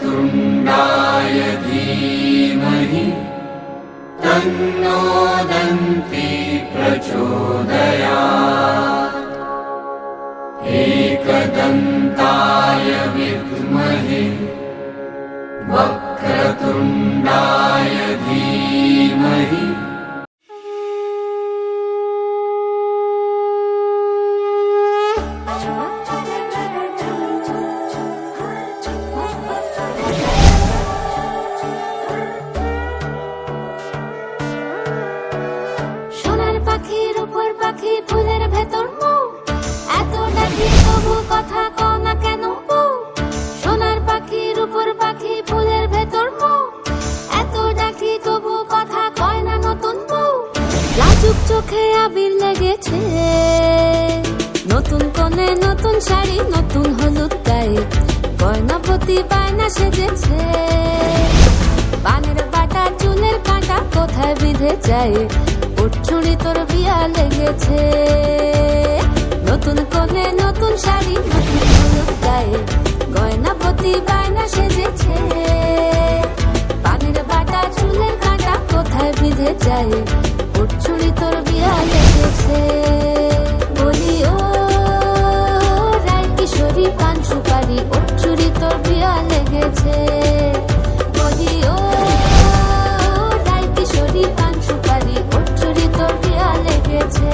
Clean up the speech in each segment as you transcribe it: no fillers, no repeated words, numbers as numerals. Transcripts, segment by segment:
वक्रतुण्डाय धीमहि तन्नो दन्ती प्रचोदयात्। एकदन्ताय विद्महे वक्रतुण्डाय धीमहि। সোনার পাখির উপর পাখি ফুলের ভেতর মৌ, এত ডাকি তবু কথা কও না কেন বউ। সোনার পাখির উপর পাখি ফুলের ভেতর মৌ, এত ডাকি তবু কথা কয় না নতুন বউ। লাজুক চোখে আবির লেগেছে, নতুন কোণে নতুন শাড়ি নতুন হলুদ গায়ে, গয়নাপতি বায়না সেজেছে। পানের বাটা চুলের কাঁটা কোথায় বিঁধে যায়, ওর চুড়ি তোর বিয়া লেগেছে। নতুন কোণে নতুন শাড়ি নতুন হলুদ গায়ে, গয়নাপতি বায়না সেজেছে। পানের বাটা চুলের কাঁটা কোথায় বিঁধে যায়, ওর চুড়ি তোর বিয়া লেগেছে। বলি ও রায় কিশোরী পান সুপারি, ওর চুড়ি তোর বিয়া লেগেছে। বলি ও রায় কিশোরী পান সুপারি, ওর চুড়ি তোর বিয়া লেগেছে।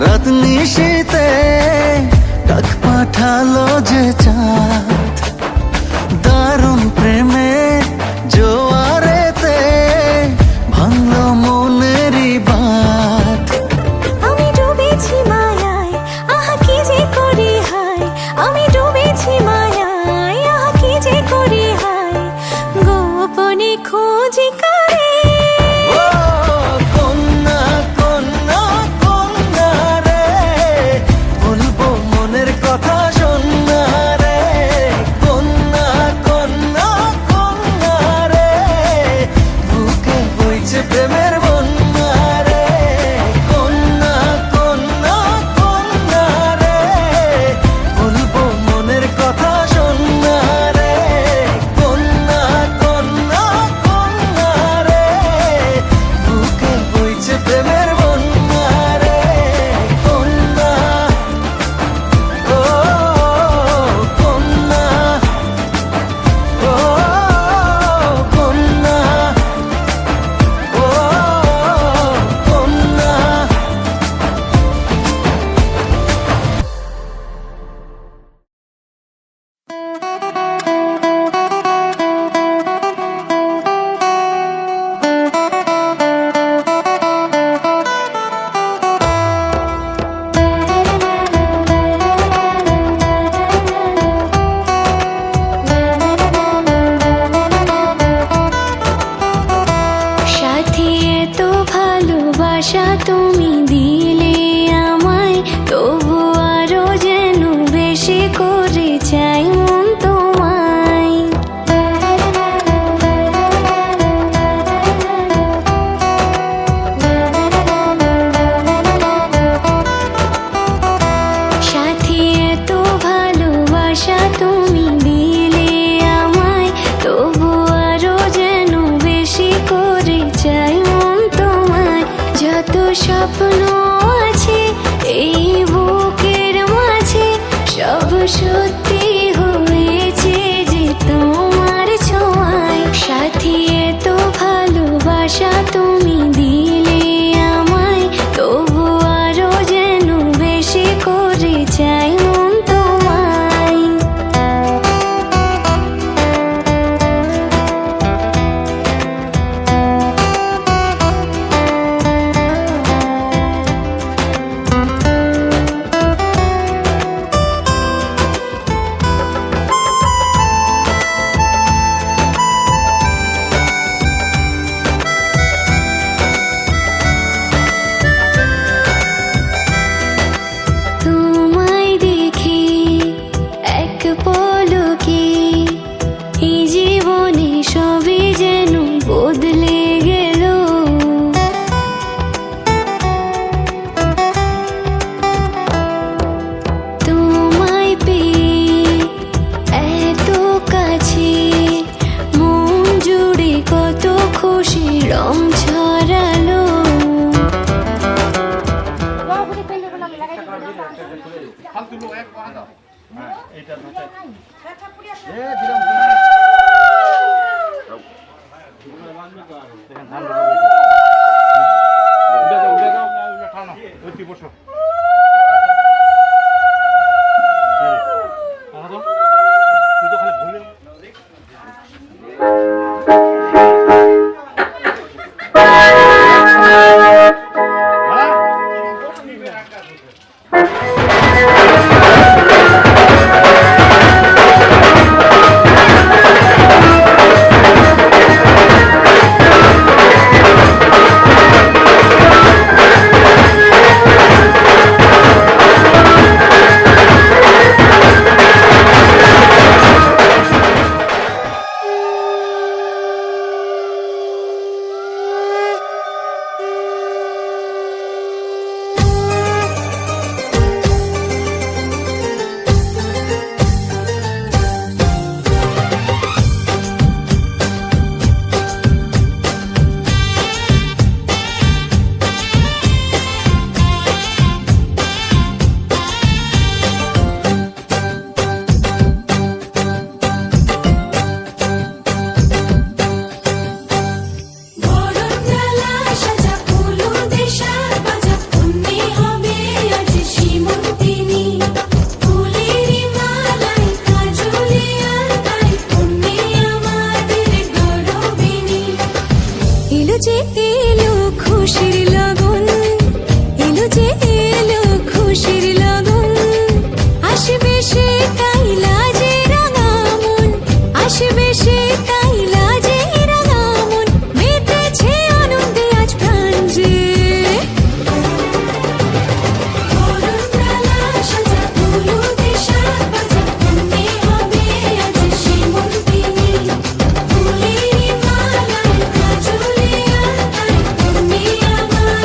রাত নিশীতে ডাক পাঠালো যে চাঁদ, দারুণ প্রেমে জোয়ারেতে ভাঙলো মনেরই বাঁধ। আমি ডুবেছি মায়ায়, আহা কি যে করি হায়। আমি ডুবেছি মায়ায়, আহা কি যে করি হায়। গোপনে খোঁজি করে সাথী এত ভালোবাসা তুমি দিলে আমায়, তবু আরো যেন বেশি করে চাই মন তোমায়। তোমায় দেখে এক পলকে এই জীবনে সবই যেন বদলে গেল। তোমায় পেয়ে এত কাছে মন জুড়ে কত খুশি রং ছড়ালো। এলো যে এলো খুশির লগন, এলো যে এলো খুশির লগন, আসবে সে তাই লাজে রাঙা মন, আসবে সে তাই লাজে রাঙা মন, মেতেছে আনন্দে আজ প্রাণ যে। আমার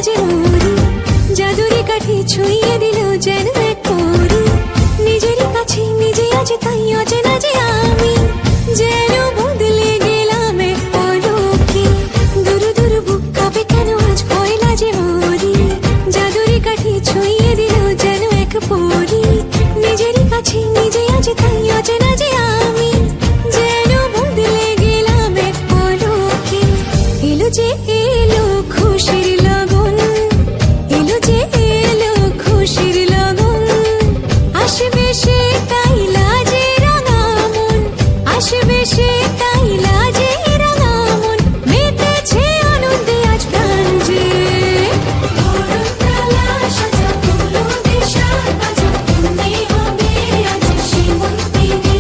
যে মরি জাদুরি কাঠি ছুঁয়ে দিল যেন এক পরি নিজেরই কাছে নিজে আজ তাই অচেনা যে আমি যেন বদলে গেলাম এক পলকে দূর দূর বুক কাঁপে কেন আজ ভয়লা যে মরি জাদুরি কাঠি ছুঁয়ে দিল যেন এক পরি নিজেরই কাছে নিজে আজ তাই অচেনা যে আমি যেন বদলে গেলাম এক পলকে এলো যে এলো খুশির লগন এলো যে এলো খুশির লগন আসবে সে তাই লাজে রাঙা মন আসবে সে তাই লাজে রাঙা মন মেতেছে আনন্দে আজ প্রাণ যে বরণডালা সাজা ফুলো দেশার বাজা তুমি হবে আজ সীমন্তিনী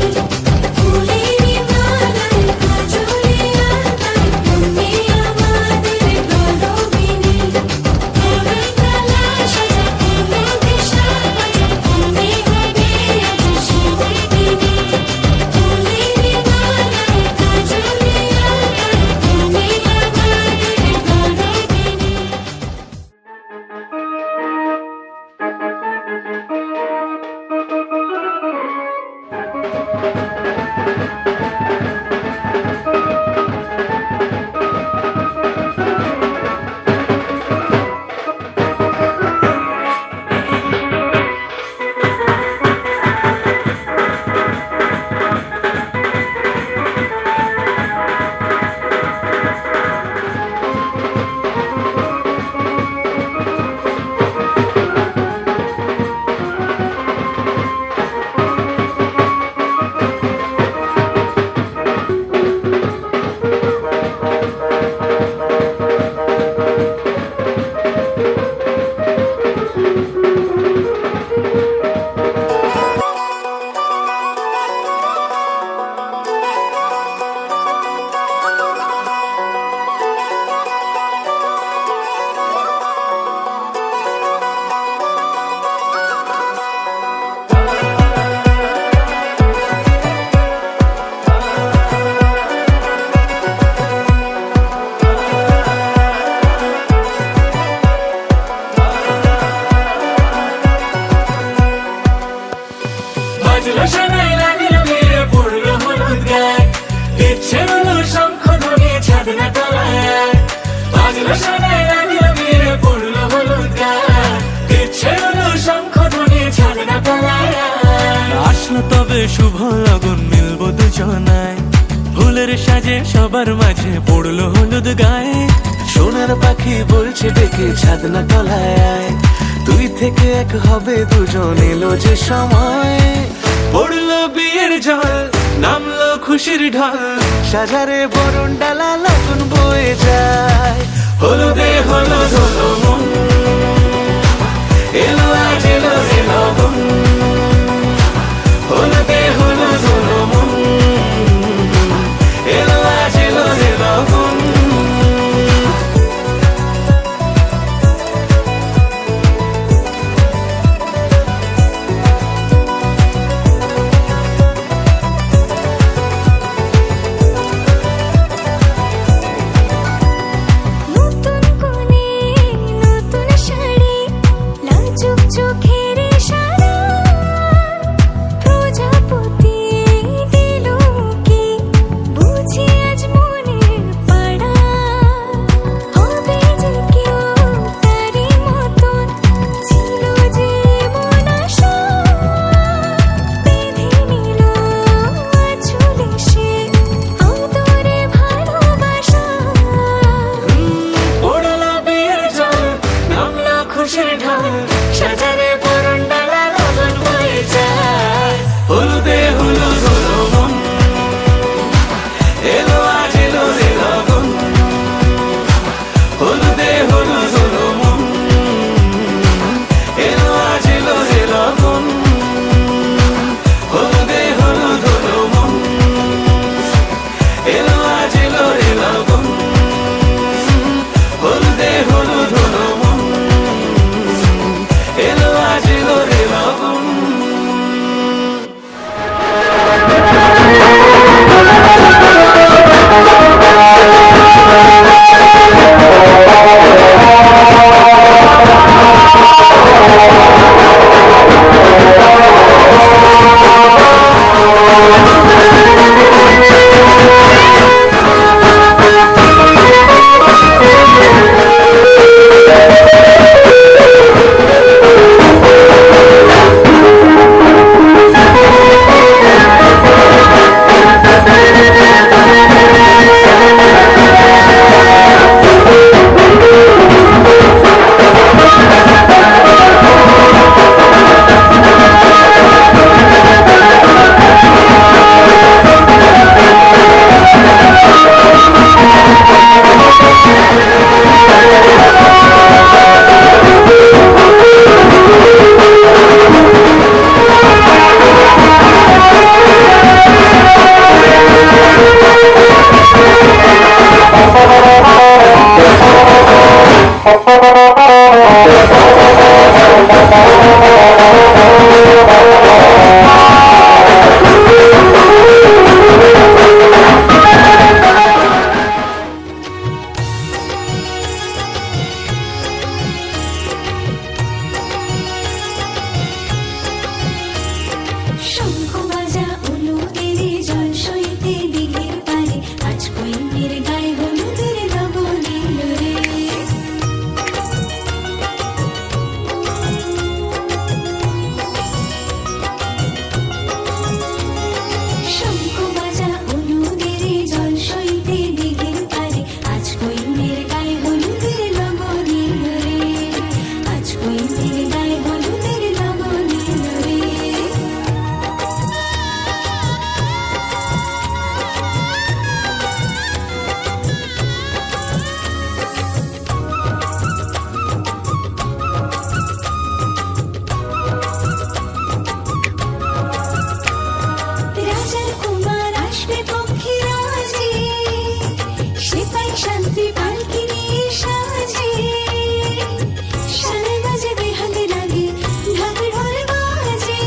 ফুলেরই মালায় কাজলে আলতায় তুমি আমাদের গৌরবিনী বরণডালা সাজা ফুলো দেশার বাজা তুমি হবে আজ সীমন্তিনী ফুলেরই মালায় কাজলে আলতায় তুমি আমাদের গৌরবিনী বাজলো শোনাই লাগিল মেরে পড়লো হলুদ গায়ে ইচ্ছে হলো শঙ্খ ধ্বনি ছাদ না তলায় বাজলো শোনাই লাগিল মেরে পড়লো হলুদ গায়ে ইচ্ছে হলো শঙ্খ ধ্বনি ছাদ না তলায় আসলো তবে শুভ লগন মিলব দুজনায় ফুলের সাজে সবার মাঝে পড়লো হলুদ গায়ে সোনার পাখি বলছে ডেকে ছাদ না তলায় তুই থেকে এক হবে দুজন এলো যে সময় পড়লো বিয়ের জল নামলো খুশির ঢল সাজারে বরণ ডালা লগন বয়ে যায় হলুদে হলুদ হলো মন এলো আজ এলো রে লগন হলুদে হলুদ হলো মন এলো আজ এলো রে লগন নতুন কোণে নতুন শাড়ি লাজুক চোখের ইশারা প্রজাপতি দিল কি বুঝি আজ মনের পাড়া হবে যে কেউ তারই মতন ছিল যে মন আশা বেঁধে নিল আঁচলে সে আদরে ভালোবাসা পড়লো বিয়ের জল নামলো খুশির ঢল সাজারে বরণ ডালা লগন বয়ে যায় হলুদে হলুদ হলো মন এলো আজ এলো রে লগন হলুদে হলুদ হলো মন এলো আজ এলো রে লগন হলুদে হলুদ হলো মন এলো আজ এলো রে লগন হলুদে হলুদ হলো মন শঙ্খ বাজা উলুদেরে জল সইতে দিঘির পারে আজ কইনের গায়ে হলুদের লবণীল রে শঙ্খ বাজা উলুদেরে জল সইতে দিঘির পারে আজ কইনের গায়ে হলুদের লবণীল রে আজ কইনের গায়ে হলুদের লবণীল রে রাজার কুমার আসবে পক্ষী রাজে সেপাই শান্তি পালকি নিয়ে সাজে সারে বাজে বেহালে লাগে ঢাক ঢোল বাজে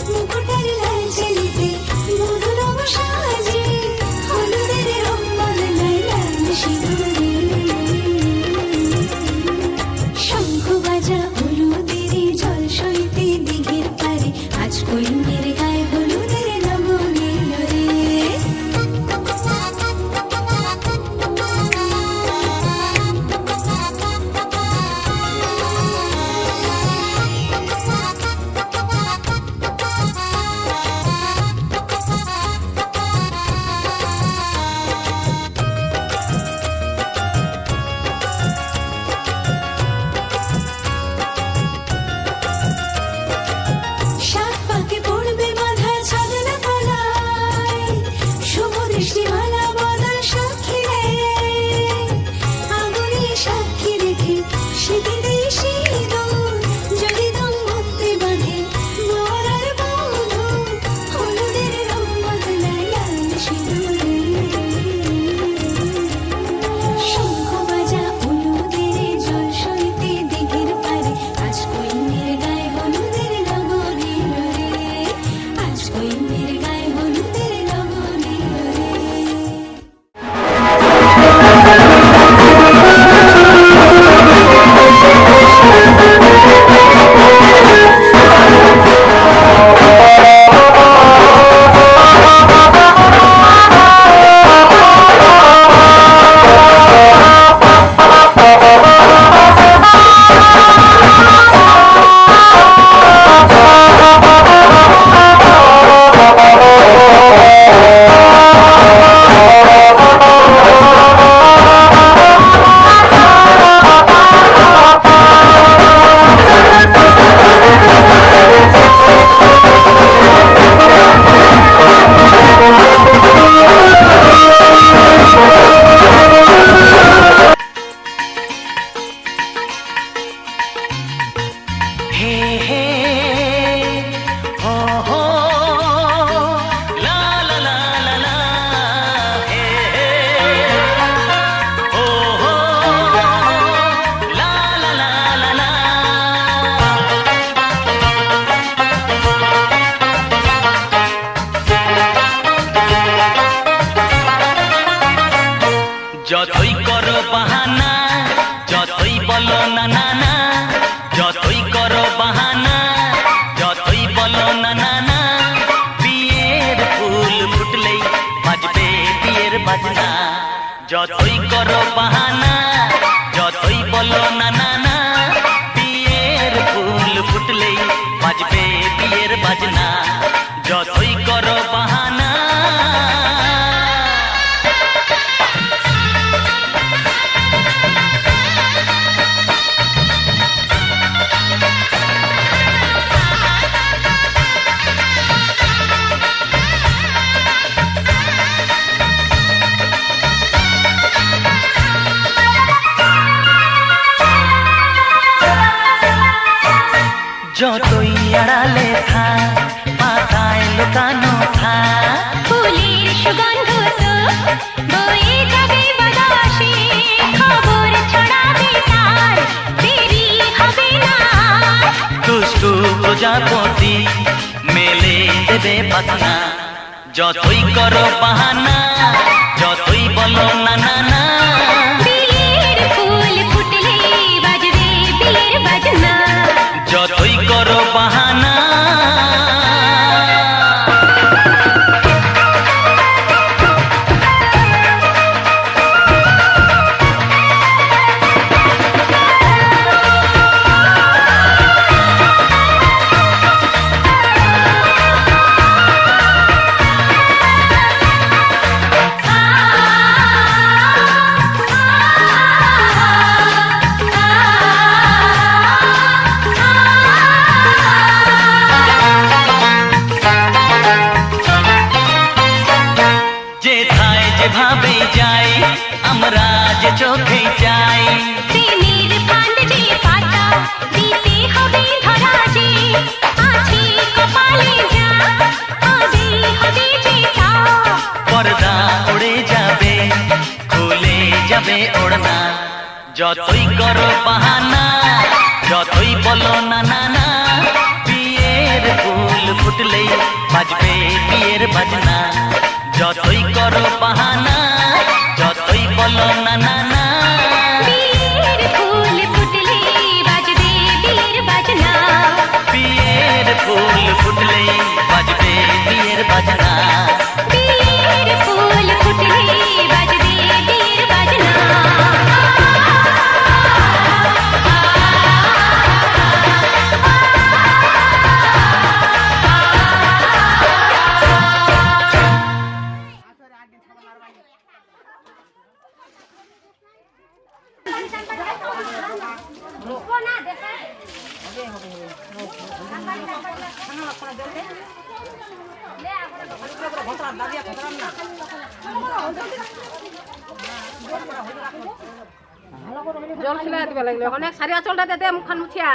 মুকুটের লাল চেলিতে মধুর সাজে হলুদের রং বদলায় লাল সিঁদুরে শঙ্খ বাজা হলুদের জল সইতে দিঘির পারে আজ কইনের গায়ে হলুদের লবণীল রে সাত পাকে পড়বে বাঁধা ছাদনা তলায় শুভ দৃষ্টিমালা বদল সাক্ষী রে আগুনে সাক্ষী রেখে সেদিনে সিঁদুর যদি দম্পতি বাঁধে বর আর বধূ হলুদের রং বদলায় লাল সিঁদুরে শঙ্খ বাজা হলুদের জল সইতে দিঘির পারে আজ কইনের গায়ে হলুদের লবণীল রে আজ কইনের গায়ে হলুদের লবণীল রে হে হে হো হো লা লা লা লা লা হে হে হো হো লা লা লা লা লা যতই করো বাহানা যতই বলো না না না যতই করো বাহানা যতই বলো না না না বিয়ের ফুল ফুটলেই বাজবে বিয়ের বাজনা যতই করো বাহানা যতই বলো না না না বিয়ের ফুল ফুটলেই বাজবে বিয়ের বাজনা যতই করো বাহানা যতই আড়ালে থাক পাতায় লুকানো থাক ফুলের সুগন্ধ তো বয়ে যাবে বাতাসে খবর ছড়াবে তার দেরি হবে ভাবনা যতই করো বাহানা যতই বলো না না না বিয়ের ফুল ফুটলে বাজবে বিয়ের বাজনা যতই করো বাহানা যেভাবে যাই আমরা যে চোখে যাই প্রেমের ফান্ড যে পাতা দিতে হবে ধরা যে আছে কপালে যা হবে হবে যেটা পর্দা উড়ে যাবে খুলে যাবে ওড়না যতই করো বাহানা যতই বলো না না না বিয়ের ফুল ফুটলেই বাজবে বিয়ের বাজনা যতই করো বাহানা যতই বলো না না না বিয়ের ফুল ফুটলে বাজবে বিয়ের বাজনা বিয়ের ফুল ফুটলেই বাজবে বিয়ের বাজনা বিয়ের ফুল ফুটলে বাজবে বিয়ের বাজনা জল খেলে দিবে লাগলে অনেক সারি আঁচলটা দে মুখখান মুছিয়া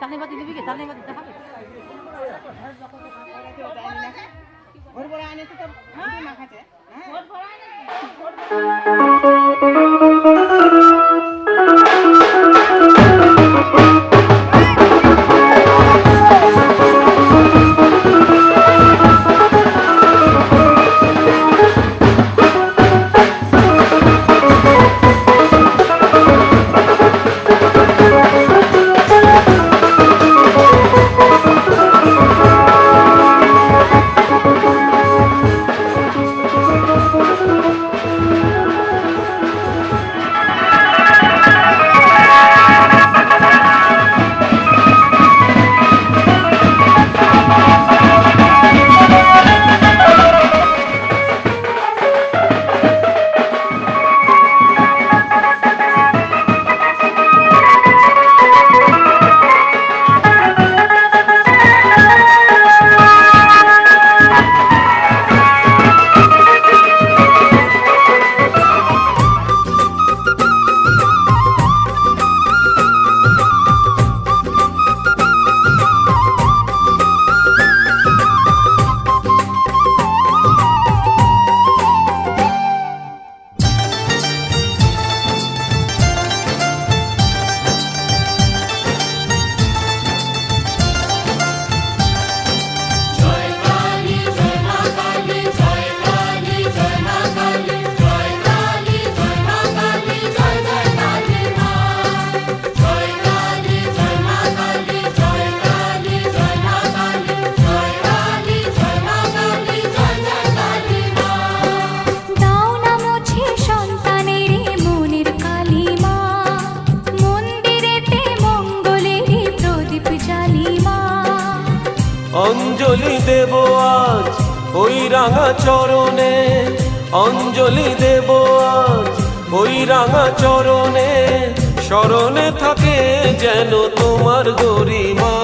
চাটনি বাতি দিবি কি চাটনি বাতি দেখাবে অঞ্জলি দেব আজ ওই রাঙা চরণে, অঞ্জলি দেব আজ ওই রাঙা চরণে, স্মরণে থাকে যেন তোমার গরিমা।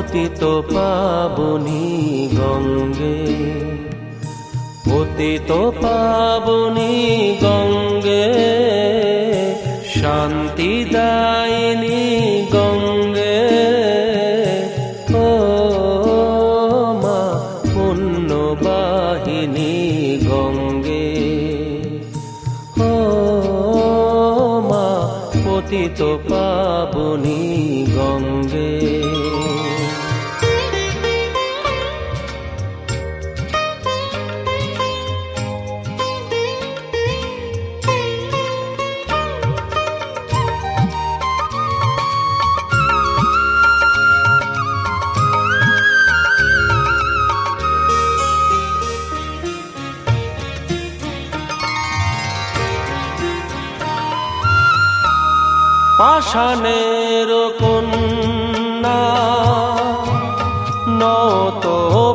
পতিত পাবনী গঙ্গে, পতিত পাবনী গঙ্গে, শান্তিদায়িনী গঙ্গে, ও মা পুণ্যবাহিনী গঙ্গে, ও মা পতিত পাবনী গঙ্গে। পাষাণের কন্যা নত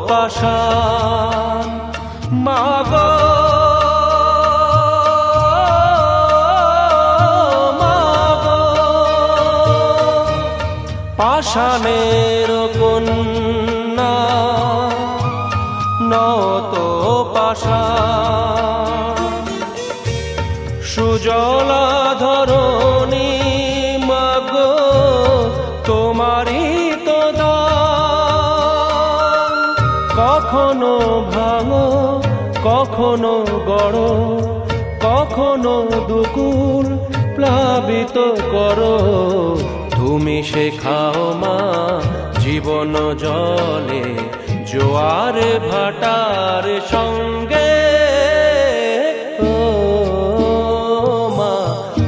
পাষাণ, মাগো মাগো, পাষাণের কন্যা নত পাষাণ, সুজলা ধরণী মাগো তোমারই তো দান, কখনো ভাঙো কখনো গড়ো, কখনো দুকুল প্লাবিত করো, তুমি শেখাও মা জীবন জলে জোয়ার ভাটার সঙ্গে, ও মা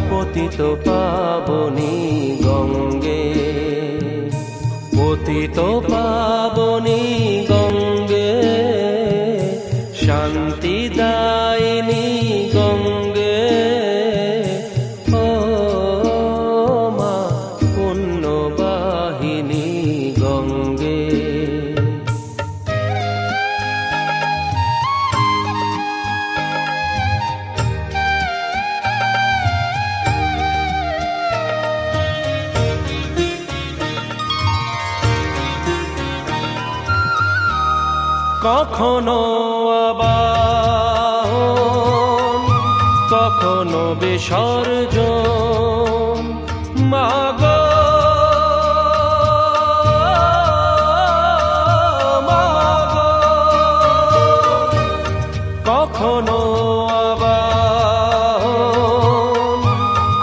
পতিত পাবনী গঙ্গে, পতিত পাবনী গঙ্গে, শান্তিদায়িনী গঙ্গে, ও মা পুণ্যবাহিনী গঙ্গে। কখনো আবাহন কখনো বিসর্জন, মাগো মাগো, কখনো আবাহন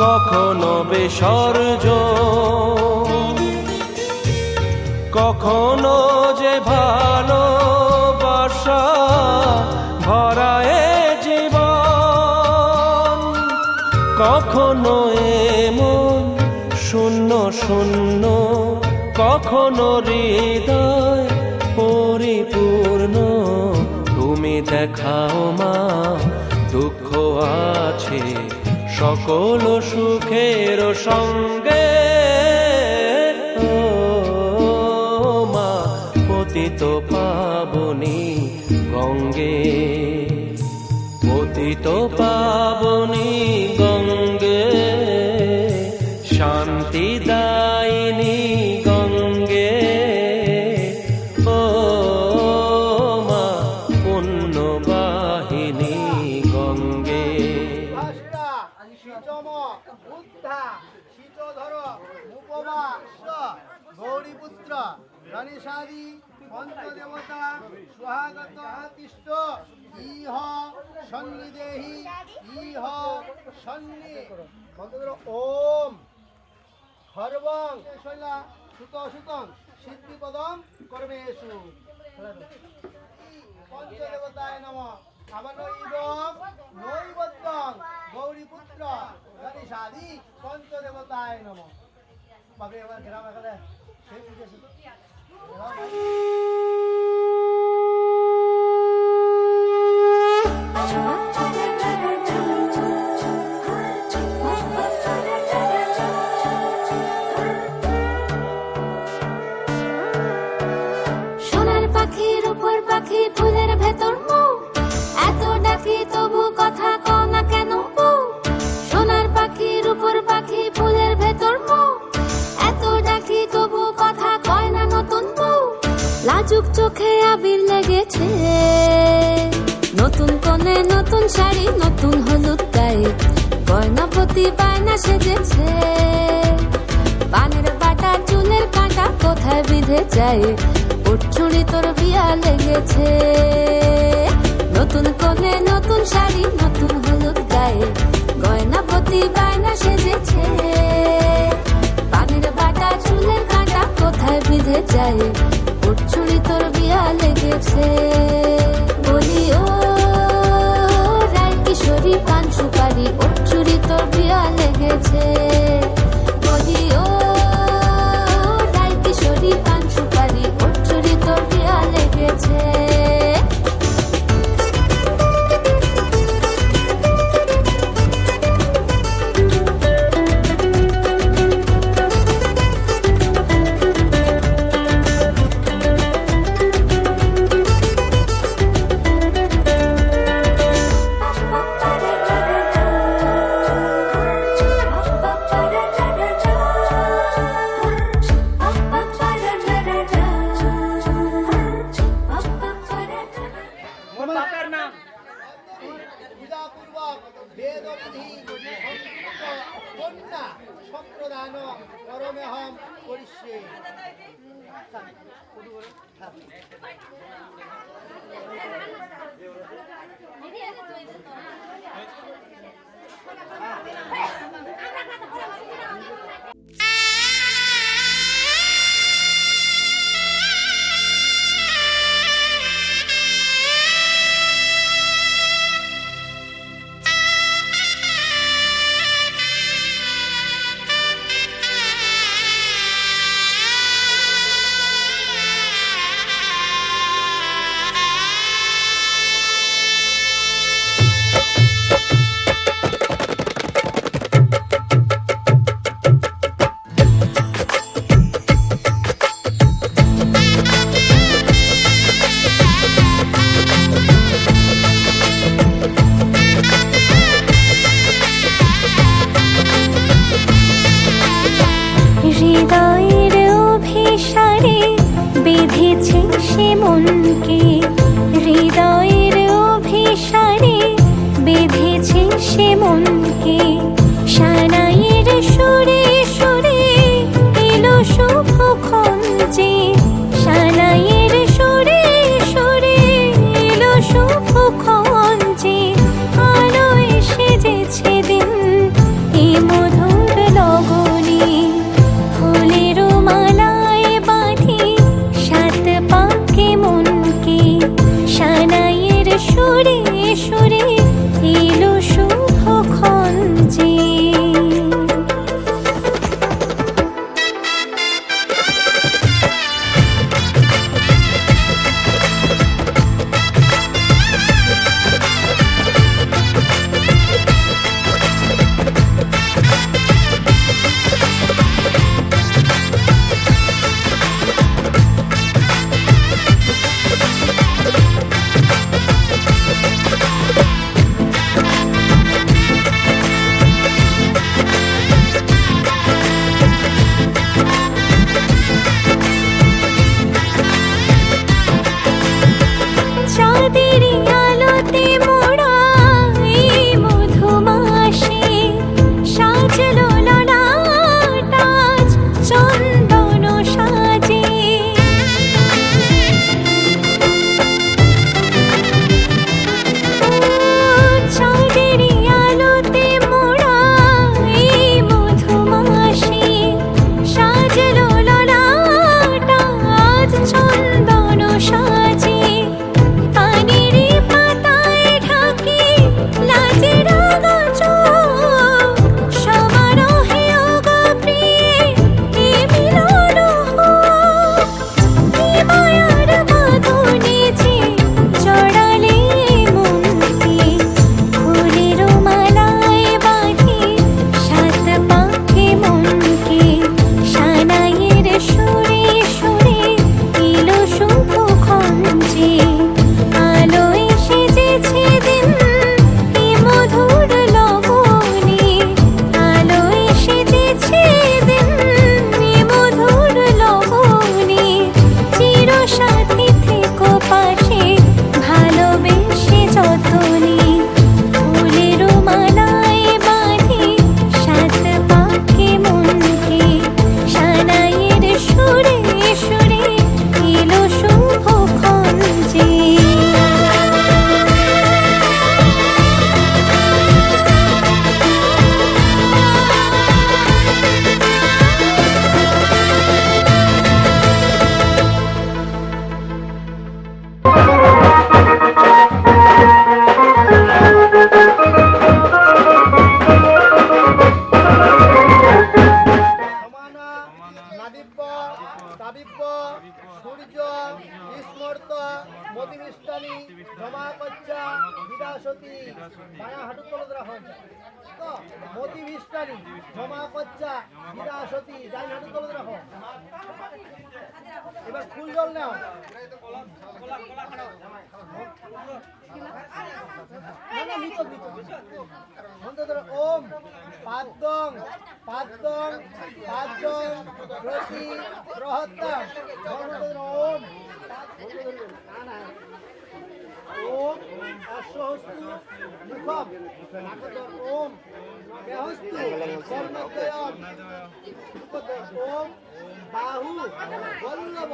কখনো বিসর্জন, কখনো যে ভালোবাসা ভরায় জীবন, কখনো এমন শূন্য শূন্য, কখনো হৃদয় পরিপূর্ণ, তুমি দেখাও মা দুঃখ আছে সকল সুখের সঙ্গে, ও মা পতিত পাবনী গঙ্গে, পতিত পাবনী গঙ্গে, শান্তিদায়িনী গঙ্গে, ও মা পুণ্যবাহিনী গঙ্গে। গৌরীপুত্র গণেশাদি পঞ্চদেবতা সুহাগত তিষ্ঠ ইহ সন্নিদেহি ইহ সন্নি ওম সর্বং শৈলা সুত সুতং সিদ্ধিপদম কর্মেষু। পঞ্চদেবতায় নমঃ। আবার ইদং নৈবদ্যং গৌরীপুত্র গণেশাদি পঞ্চদেবতায় নমঃ। পাবে এবার গ্রাম এখানে সেই বিদেশে সোনার পাখির উপর পাখি ফুলের ভেতর মৌ, এত ডাকি তবু কথা কও না কেন বউ? সোনার পাখির উপর পাখি ফুলের ভেতর মৌ, এত ডাকি তবু কথা কয় না নতুন বউ। চোখে আবির লেগেছে, নতুন কোণে নতুন শাড়ি, নতুন হলুদ গায়ে, গয়না প্রতি বায়না সেজেছে। পানের বাটা চুলের কাঁটা কোথায় বিঁধে যায়, ওর চুড়ি তোর বিয়া লেগেছে। নতুন কোণে নতুন শাড়ি, নতুন হলুদ গায়ে, গয়না প্রতি বায়না সেজেছে। পানের বাটা চুলের কাঁটা কোথায় বিঁধে যায়, ওর চুড়ি তোর বিয়া লেগেছে। বলি ও রায় কিশোরী পান সুপারি, ওর চুড়ি তোর বিয়া লেগেছে। বলি ও রায় কিশোরী পান সুপারি, ওর চুড়ি তোর বিয়া লেগেছে। পূজাপূর্বক বেদবিধি কন্যা সম্প্রদান পরমেহম করিষ্যে। হৃদয়ের অভিসারে বেঁধেছে সে মনকে, হৃদয়ের অভিসারে বেঁধেছে সে মনকে। সানাইয়ের সুরে সুরে এলো শুভক্ষণ যে, সানাইয়ের সুরে সুরে এলো শুভক্ষণ যে। আলোয় সেজেছে দিন এ মধুর লগনে, ফুলের মালায় বাঁধি সাত পাকে মনকে। সানাইয়ের সুরে সুরে এলো শুভক্ষণ যে। সতী বায়া হাঁটু তলে রাখুন তো মতি মিষ্টানি জমা কচ্চা বিনা সতী যাই হাঁটু তলে রাখো এবার ফুল জল নাও না না নিচে মন্ত্র ধরো ওম পাদ্যং পাদ্যং পাদ্যং প্রতি প্রহত্তম ওম ওম অশ্বহস্তু মুখম ওম দেহস্তু কর্ণদ্বয়ম ওম বাহু বল্লভ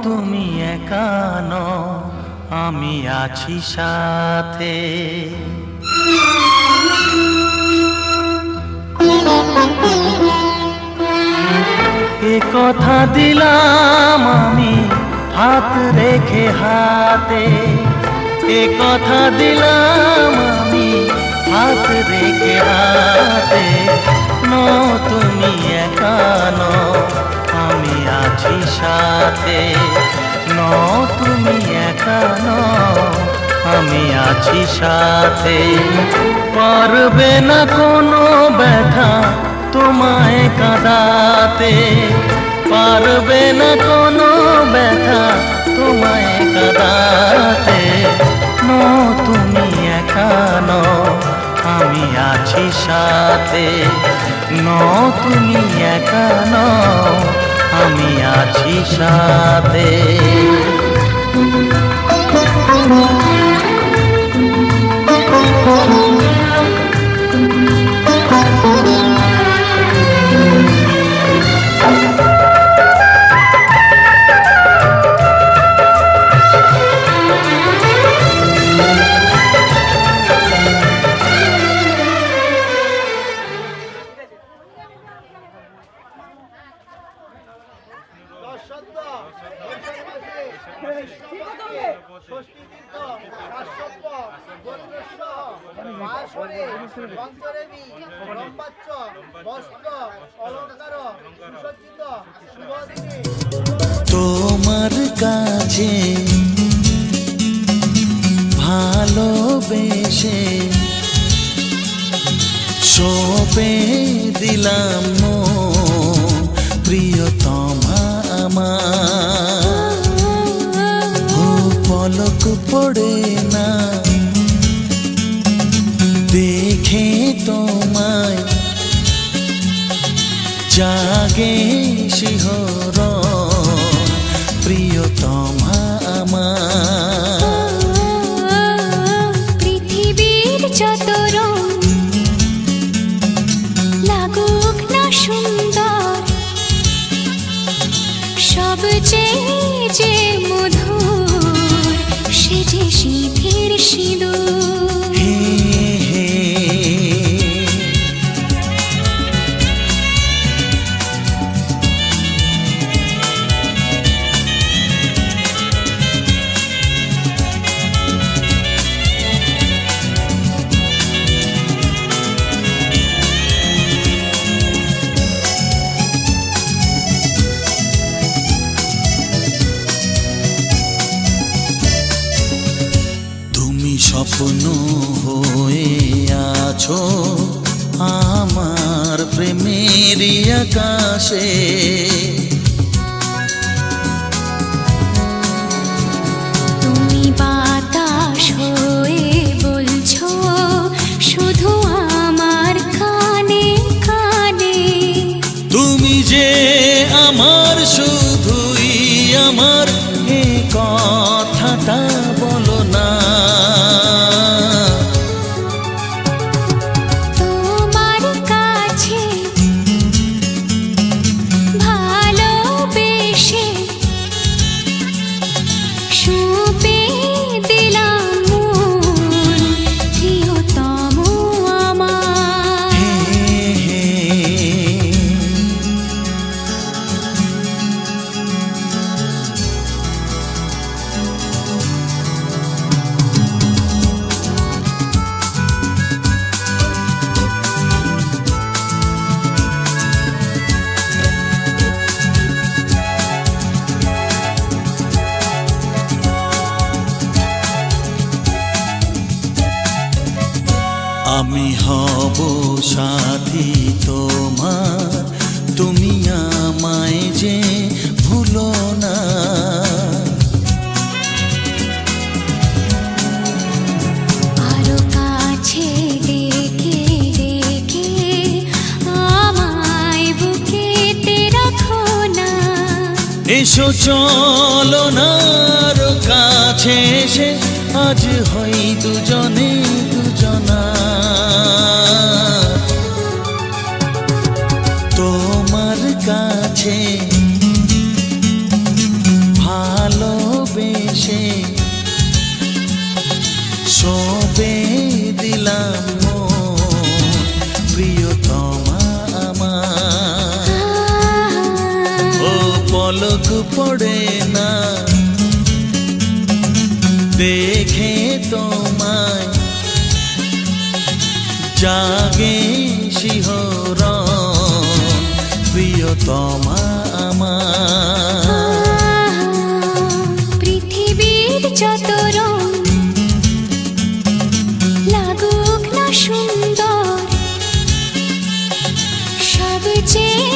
তুমি একা নও, আমি আছি সাথে। এ কথা দিলাম আমি হাত রেখে হাতে, এ কথা দিলাম আমি হাত রেখে হাতে। তুমি একা নও, আমি আছি সাথে। তুমি একা নও, আমি আছি সাথে। পারবে না কোনো ব্যথা তোমায় কাঁদাতে, পারবে না কোনো ব্যথা তোমায় কাঁদাতে। তুমি একা নও, আমি আছি সাথে। তুমি একা নও, আমি আছি সাথে। তোমার কাছে ভালোবেসে সঁপে দিলাম মন, প্রিয়তমা আমার। পলক পড়ে না দেখে তোমায়, জাগে শিহরণ, প্রিয়তমা আমার। পৃথিবীর যত রং লাগুক না সুন্দর, সবচেয়ে যে মধুর সে যে সিঁথির সিঁদুর। হে হে স্বপ্ন হয়ে আছো আমার প্রেমের আকাশে। তুমি বাতাস হয়ে বলছো শুধু আমার কানে কানে। তুমি যে আমার শুধুই আমার, এ কথাটা বলো না। দিলাম প্রিয়তম আমার। আমি হব সাথী তোমার, তুমি আমায় যে ভুলো না। আরো কাছে ডেকে ডেকে আমায় বুকেতে রাখো না। এসো চলো না আরো কাছে এসে আজ হই দুজনে দুজনা। তোমার কাছে ভালোবেসে সবে দিলাম মন, প্রিয়তমা আমার। ও পলক পড়ে না দেখে তোমায়, জাগে শিহরণ, প্রিয়তমা আমার। পৃথিবীর যত রং লাগুক না সুন্দর, সবচেয়ে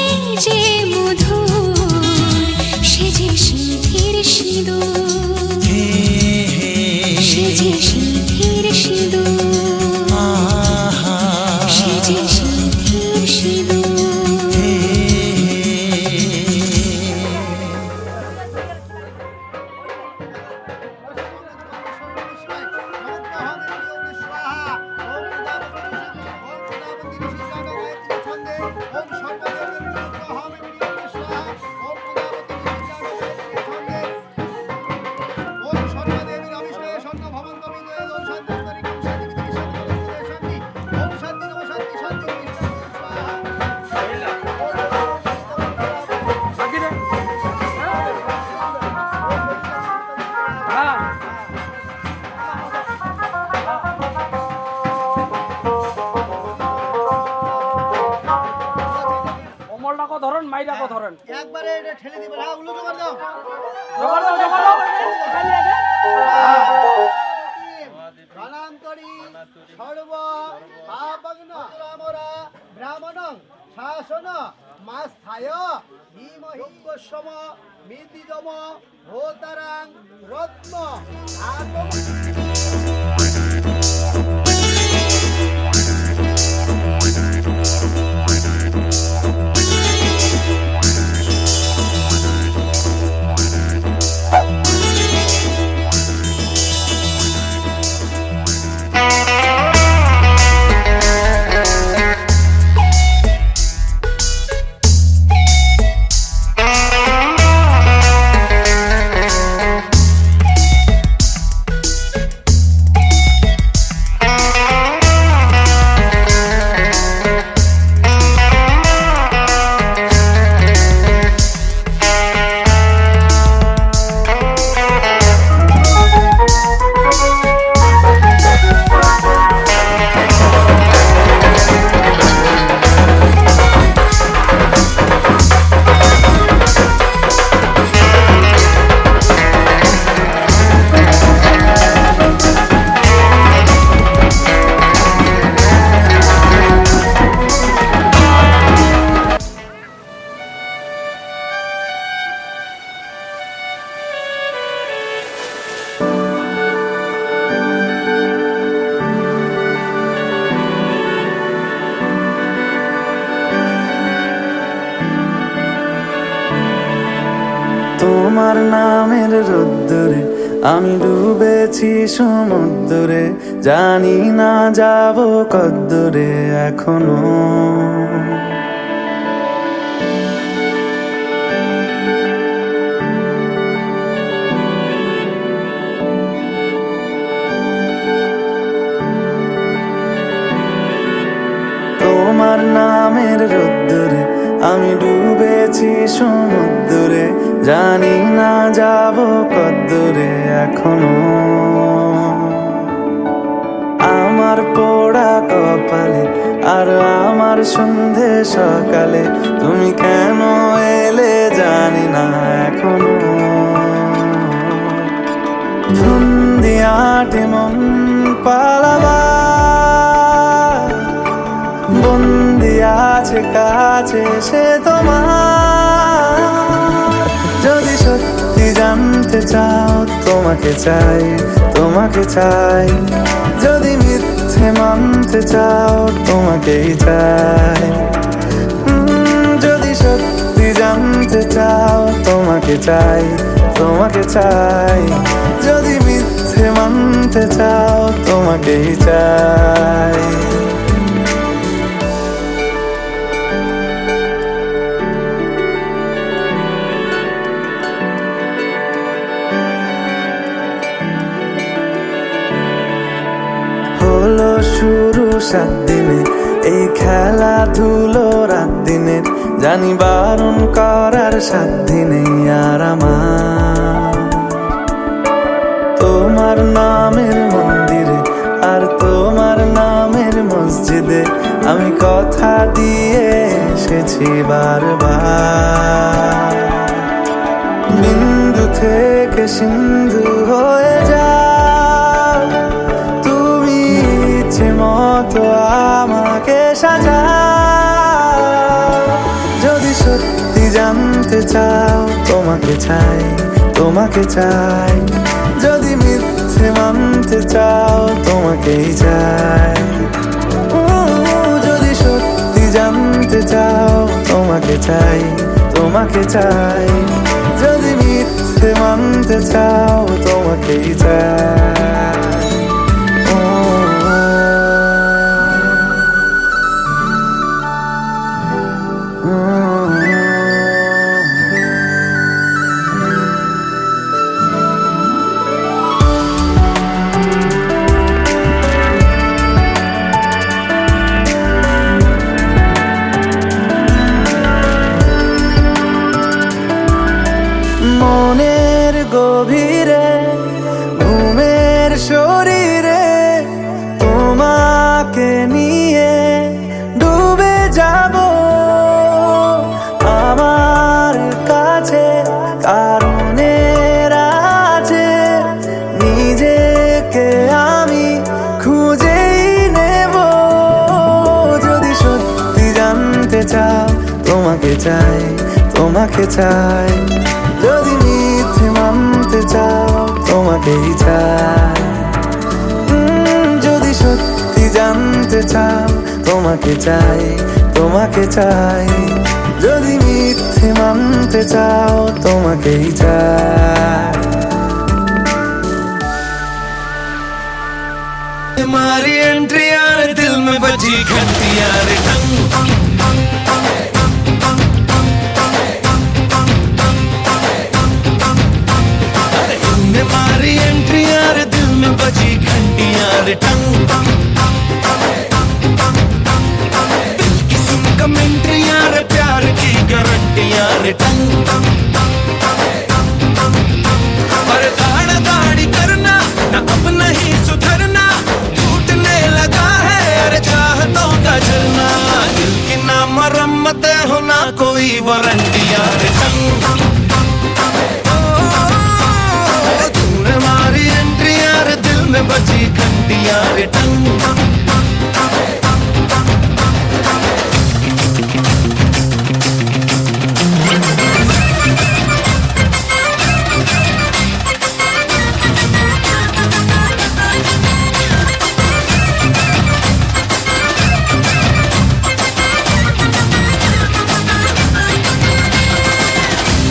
যে মধুর সে যে সিঁথির সিঁদুর, সে যে সিঁথির সিঁদুর, সে যে সিঁথির সিঁদুর। অমলটাকে ধরেন, মাইরাকে ধরেন। একবারে এটা ঠেলে দিবেন। হ্যাঁ, উলু জোগাড় দাও। প্রণাম করি সর্ব পাপগ্ন রামরা ব্রাহ্মণং শাসন মাস্থায় ধীমহি গোস্বম মিতিজম ভোতারাং রত্ন আগম। তোমার নামের রোদ্দুরে আমি ডুবেছি সমুদ্রে, জানি না যাব কদ্দুরে এখনো। তোমার নামের রোদ্দুরে আমি ডুবেছি সমুদ্রে, জানি না যাব কদ্দুরে এখনো। আমার পোড়া কপালে আর আমার সন্ধে সকালে তুমি কেন এলে জানি না এখনো। ধুন্দিয়াটে মন পালাবার সে তোমার। যদি সত্যি জানতে চাও তোমাকে চাই, তোমাকে চাই। যদি মিথ্যে মানতে চাও তোমাকেই চাই। যদি সত্যি জানতে চাও তোমাকে চাই, তোমাকে চাই। যদি মিথ্যে মানতে চাও তোমাকেই চাই। হলো শুরু 7 দিনে এই খেলাধুলো রাত দিনের, জানি বারণ করার সাধ্য নেই আর আমার। তোমার নামের মন্দিরে আর তোমার নামের মসজিদে আমি কথা দিয়ে এসেছি বারবার। বিন্দু থেকে সিন্ধু হয়ে যাও তুমি, ইচ্ছে মতো আমাকে সাজাও। যদি সত্যি জানতে চাও তোমাকে চাই, তোমাকে চাই। যদি মিথ্যে মানতে চাও তোমাকেই চাই। যদি সত্যি জানতে চাও তোমাকে চাই, তোমাকে চাই। যদি মিথ্যে মানতে চাও তোমাকেই চাই। মনের গভীরে ঘুমের শরীরে তোমাকে নিয়ে ডুবে যাব আমার কাছে। কারণের আছে নিজেকে আমি খুঁজেই নেব। যদি সত্যি জানতে চাও তোমাকে চাই, তোমাকে চাই। যদি মিথ্যে মানতে চাও তোমাকেই চাই। যদি সত্যি জানতে চাও তোমাকে চাই, তোমাকে চাই। যদি মিথ্যে মানতে চাও তোমাকেই চাই। तुम्हारी एंट्री यार दिल में बजी घंटी यार टंग। तुम्हारी एंट्री यार दिल में बजी घंटी यार टंग। दिल की सुन कमेंट्री यार प्यार की गारंटी यार टंग। पर दाढ़ दाढ़ी करना ना अब नहीं सुधरना, टूटने लगा है अरे चाहतों का झरना। दिल की ना मरम्मत हो ना कोई वारंटी यार टंग। तूने मारी एंट्री यार दिल में बजी घंटी यार टंग।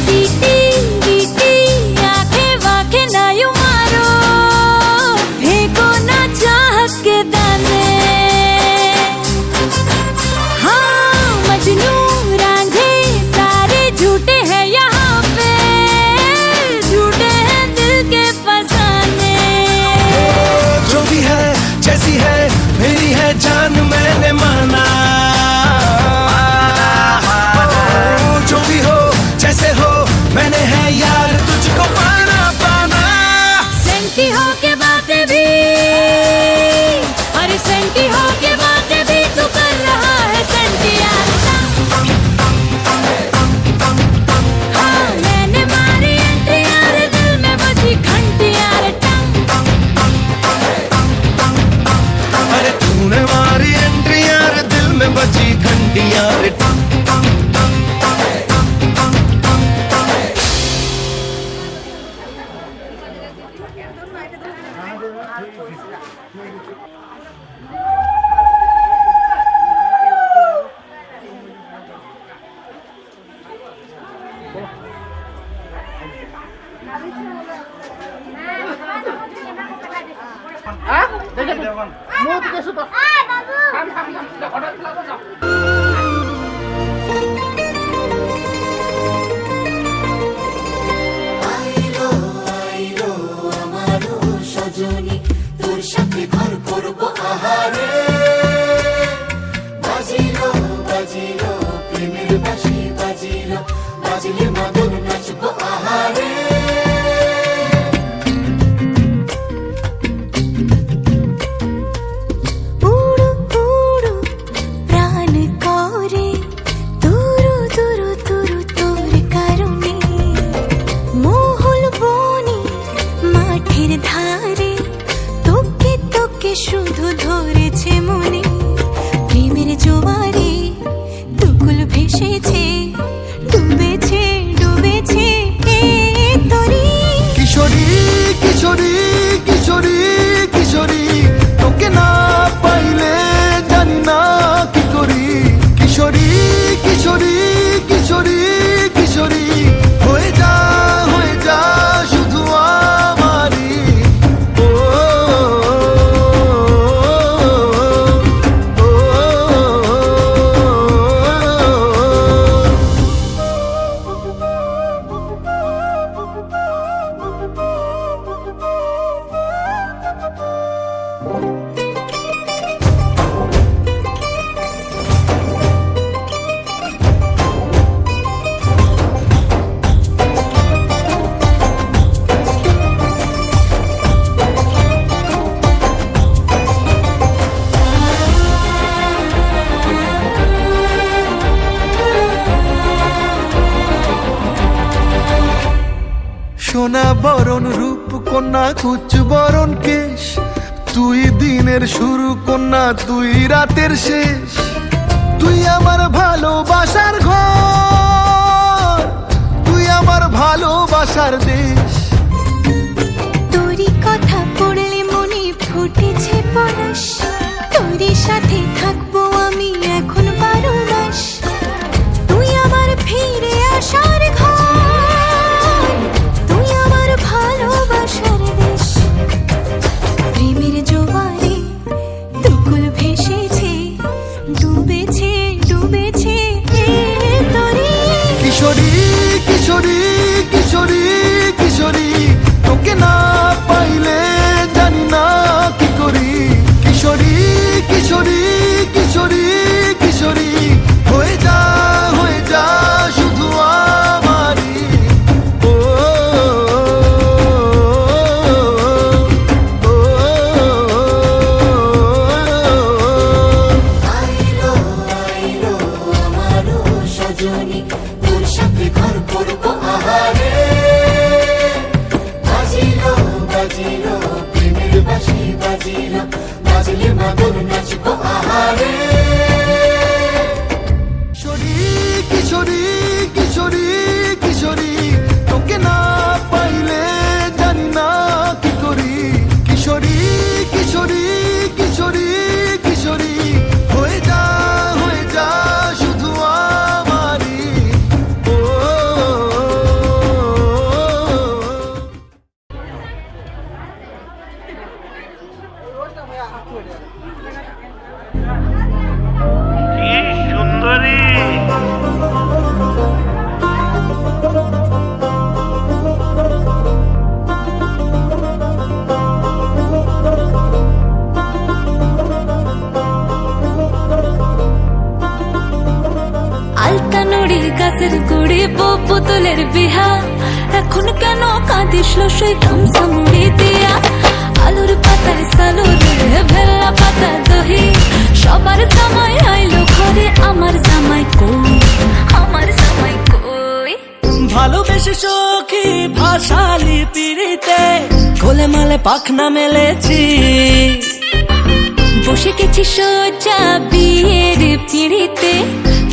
सीटी बीटी आंखें वाखे ना यूं मारो, फेंको ना चाहत के আইলো আইলো আমারো সজনী তোর সাথে ঘর করব আহারে বাজিলো বাজিলো প্রেমের বাঁশি বাজিলো বাজলে মদন নাচব আহারে উড়ু উড়ু প্রাণ করে তুরু তুরু তুরু তোর কারণে মহল বনে মাঠের ধারে তোকে তোকে শুধু ধরেছে মনে প্রেমের জোয়ারে দুকুল ভেসেছে ডুবেছে ডুবেছে এ তরি কিশোরী কিশোরী কিশোরী কিশোরী তোকে না পাইলে জানি না কি করি কিশোরী কিশোরী কিশোরী কিশোরী হয়ে যা শুধু আমারি ও ও, ও, সোনা বরণ রূপ কন্যা কুচ বরণ কেশ তুই দিনের শুরু কন্যা তুই রাতের শেষ তুই আমার ভালোবাসার ঘর তুই আমার ভালোবাসার দেশ তোরই কথা পড়লে মনে ফুটেছে পরশ তোরই সাথে থাকবো আমি এখন 12 মাস তুই আমার ফিরে আসার ঘর তুই আমার ভালোবাসার দেশ প্রেমের জোয়ারে দুকুল ভেসেছে ডুবেছে ডুবেছে এ তরি কিশোরী কিশোরী কিশোরী কিশোরী তোকে না পাইলে জানি না কি করি কিশোরী কিশোরী কিশোরী কিশোরী হয়ে যা শুধু আমারি ও ও, ও, আইলো আইলো আমারো সজনী তোর সাথে ঘর করব আহারে বাজিলো বাজিলো প্রেমের বাঁশি বাজিলো বাজলে মদন নাচব আহারে কিশোরী কিশোরী কিশোরী তোকে না পাইলে জানি না কি করি কিশোরী কিশোরী কিশোরী কিশোরী হয়ে যা শুধু আমারি ও আলতা নড়ি গাছের গুড়ি পুতুলের বিহা এখন কেন কাঁদিস লসই গামছা মুড়ি দিয়া আলুর পাতার সালুর ভেল্লা পাতা দহি সবার জামাই আইলো ঘরে আমার জামাই কই আমার জামাই কই ভালোবেসে সখী ভাষালি পিড়িতে কোলে মালে পাখনা মেলেছি বসে গেছি সোজা বিয়ের পিড়িতে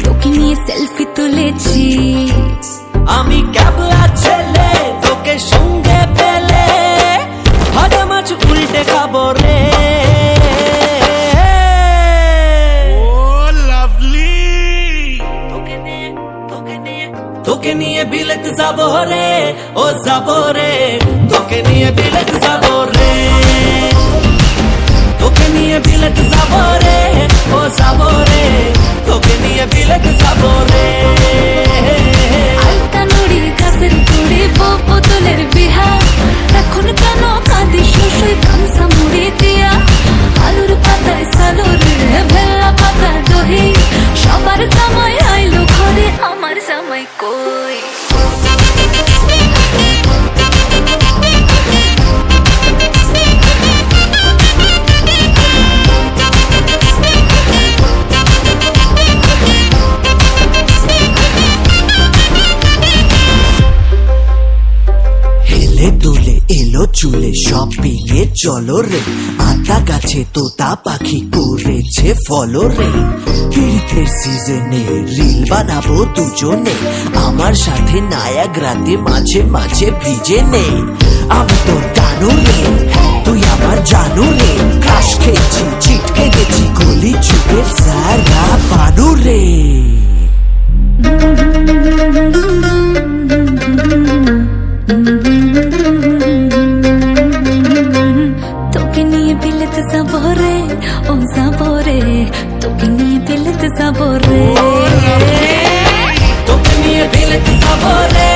তোকে নিয়ে সেলফি তুলেছি আমি ক্যাবলা ছেলে তোকে সঙ্গে পেলে ভাজা মাছ উল্টে খাবো রে তোকে নিয়ে বিলেত যাব রে, ও যাব রে, তোকে নিয়ে বিলেত যাব রে, তোকে নিয়ে বিলেত যাব রে, ও যাব রে, তোকে নিয়ে বিলেত যাব রে। আলতা নুড়ি গাছের গুড়ি বউ পুতুলের বিহা, এখন কেন কাঁদিস লুসই গামছা মুড়ি দিয়া? আলুর পাতায় সালুর ভেল্লা পাতা দহি, সবার জামাই আইলো ঘরে, আমার জামাই কই? হেলে দুলে এলো চুলে শপিং এ চলো রে, আতা গাছে তোতা পাখি করেছে ফলো রে, হিড়িতের সিজনে রিল বানাবো দুজনে, আমার সাথে নায়াগ্রাতে মাঝে মাঝে ভিজে নে। আমি তোর কানু রে, তুই আমার জানু রে, ক্রাশ খেয়েছি ছিটকে গেছি গলি চুপের সারা পানু রে। তোকে নিয়ে বিলেত যাব রে, ও যাব রে, তোকে নিয়ে বিলেত যাব রে, তোকে নিয়ে বিলেত যাব রে,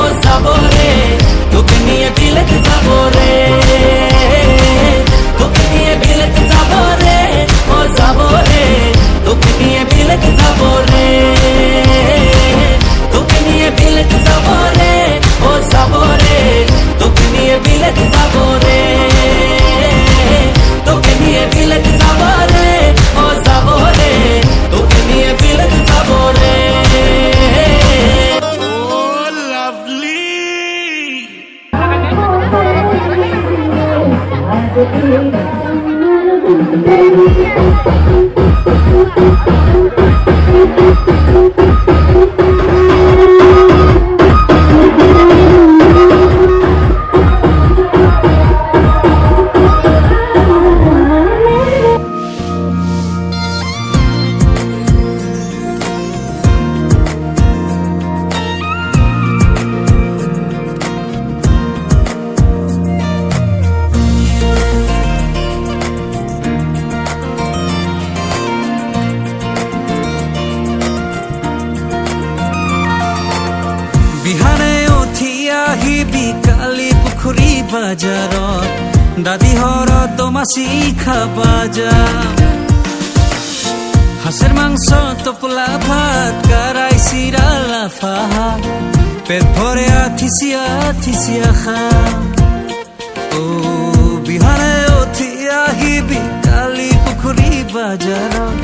ও যাব রে, তোকে নিয়ে বিলেত যাব রে, তোকে নিয়ে বিলেত যাব রে, ও যাব রে, তোকে নিয়ে বিলেত যাব রে, তোকে নিয়ে বিলেত যাব রে, ও যাব রে, তোকে নিয়ে বিলেত যাব রে, তোকে নিয়ে বিলেত যাব রে, ও যাব রে, তোকে নিয়ে বিলেত যাব রে। বিহানে উঠি আহিবি কালি পুখুৰী বাজাৰত, দাদী ঘৰত মাছি খাবা যাম, হাঁসের মাংস টোপলা ভাত কারাই চিৰা লাফা, পেট ভরে আথিচিয়া থিচিয়া খাম। ও বিহানে উঠি আহিবি কালি পুখুৰী বাজাৰত,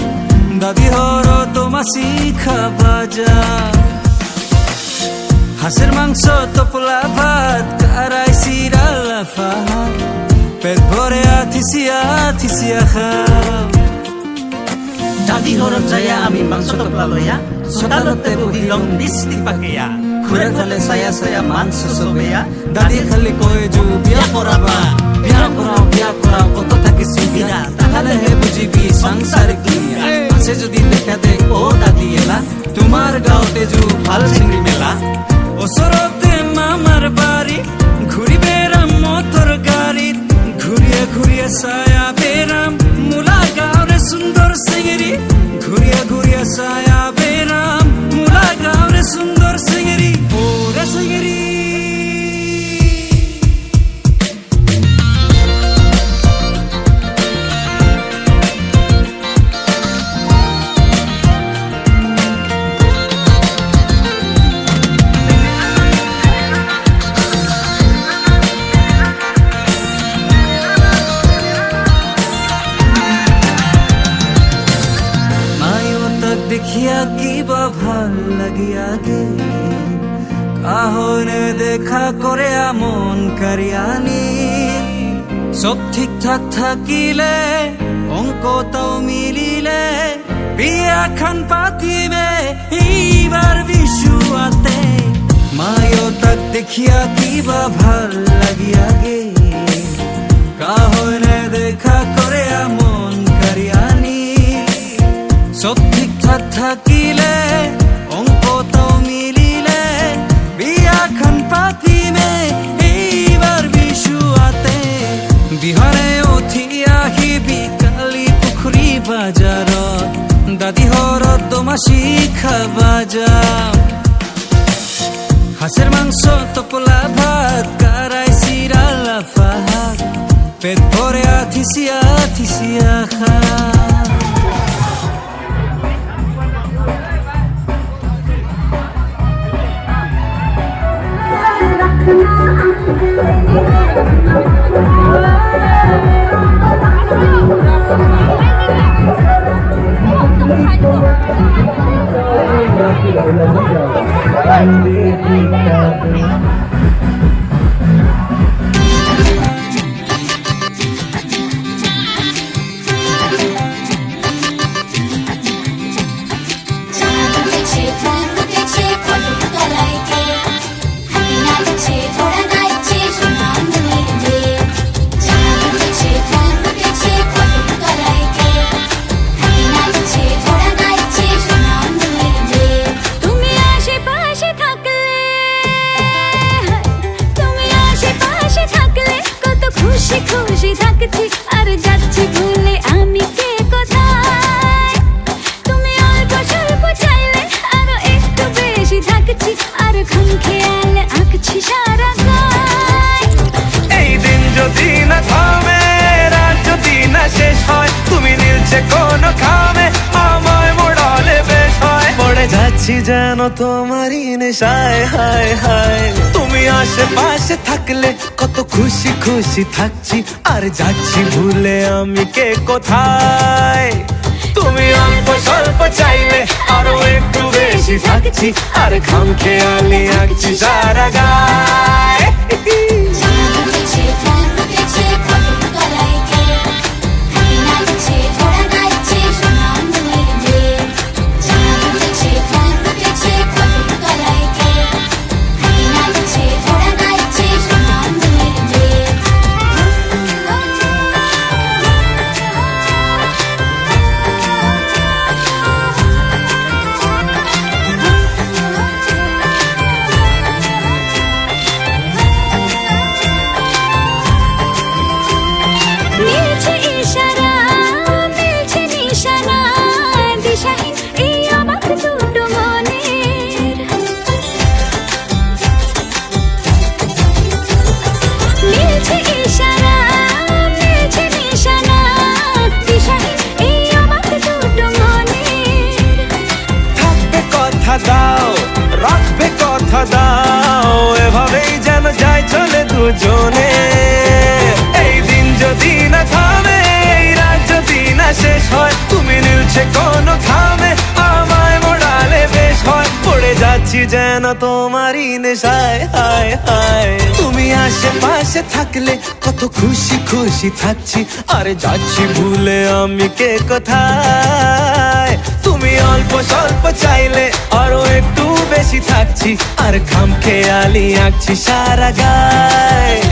দাদী ঘৰত মাছি খাবা যাম, হাঁসের মাংস টোপলা ভাত কারাই চিৰা লাফা, পেট ভরে আথিচিয়া থিচিয়া খাম। দাদি ঘৰত যায় আমি মাংস টোপলা লয়া, চোতালতে বহি লং দৃষ্টি পাকেয়া, ঘূৰে ফালে চায়া চায়া মাংস চবেয়া, দাদি খালি কয় যো বিয়া কৰাবা, বিয়া কৰাও কত থাকে সুবিধা, তাহলেহে বুজিবি সাংসারিক দুনিয়া, আছে যদি দেখা দে ও দাদি এলা, তোমার গাঁৱতে যো ভাল চিংড়ি মেলা, ওচৰতে মামাৰ বাৰী, ঘূৰি বেৰাম মটৰ গাড়ীত, ঘূৰিয়ে ঘূৰিয়ে চায়া বেৰাম মূলা গাঁৱৰে সুন্দৰ চিঙৰি, ঘূৰিয়ে ঘূৰিয়ে চায়া বেৰাম মূলা গাঁৱৰে সুন্দৰ চিঙৰি, ওৰে চিঙৰি। দেখিয়া কিবা ভাল লাগিয়া গে, কাহনে দেখা করে মন কারিয়ানি, সব ঠিকঠাক থাকিলে অঙ্কটাও মিলিলে, বিয়াখান পাতিবে এইবার বিশুয়াতে, মায়ো তাক দেখিয়া কিবা ভাল লাগিয়া গে, কাহনে দেখা করে মন কারিয়ানি, সব ঠিকঠাক থাকিলে অঙ্কটাও মিলিলে, पाती में এইবার বিশু আতে বিহারে উঠিয়া হিবি কালি পুখুৰী বাজাৰত দাদি হৰত দমাসি খাবা যাম হাঁসের মাংস টোপলা ভাত কারাই চিৰা লাফা শাক পেট ভরে আথিসিয়া আথিসিয়া খা যেন তোমারই নেশায় হায় হায় তুমি আশেপাশে থাকলে কত খুশি খুশি থাকছি আর যাচ্ছি ভুলে আমি কে কোথায় তুমি অল্প স্বল্প চাইলে আরো একটু বেশি থাকছি আর খাম খেয়ালি আঁকছি সারা গায় দাও রাখবে কথা দাও এভাবেই যেন যায় চলে দুজনে এই দিন যদি না থামে এই রাত যদি না শেষ হয় তুমি নিলছে কোনো খামে আমায় মোড়ালে বেশ হয় পড়ে যাচ্ছি যেন তোমারই নেশায় হায় হায় তুমি আশেপাশে থাকলে কত খুশি খুশি থাকছি আর যাচ্ছি ভুলে আমি কে কোথায় তুমি অল্প স্বল্প চাইলে আরো একটু বেশি থাকছি আর খাম খেয়ালি আঁকছি সারা গায়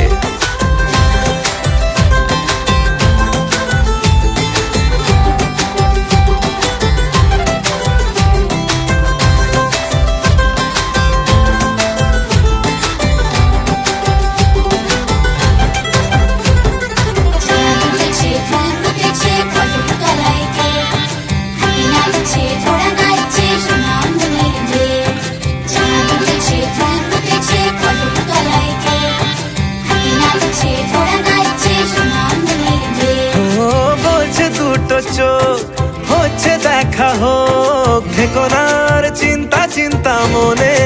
হচ্ছে দেখা হোক ঠিকানার চিন্তা চিন্তা মনে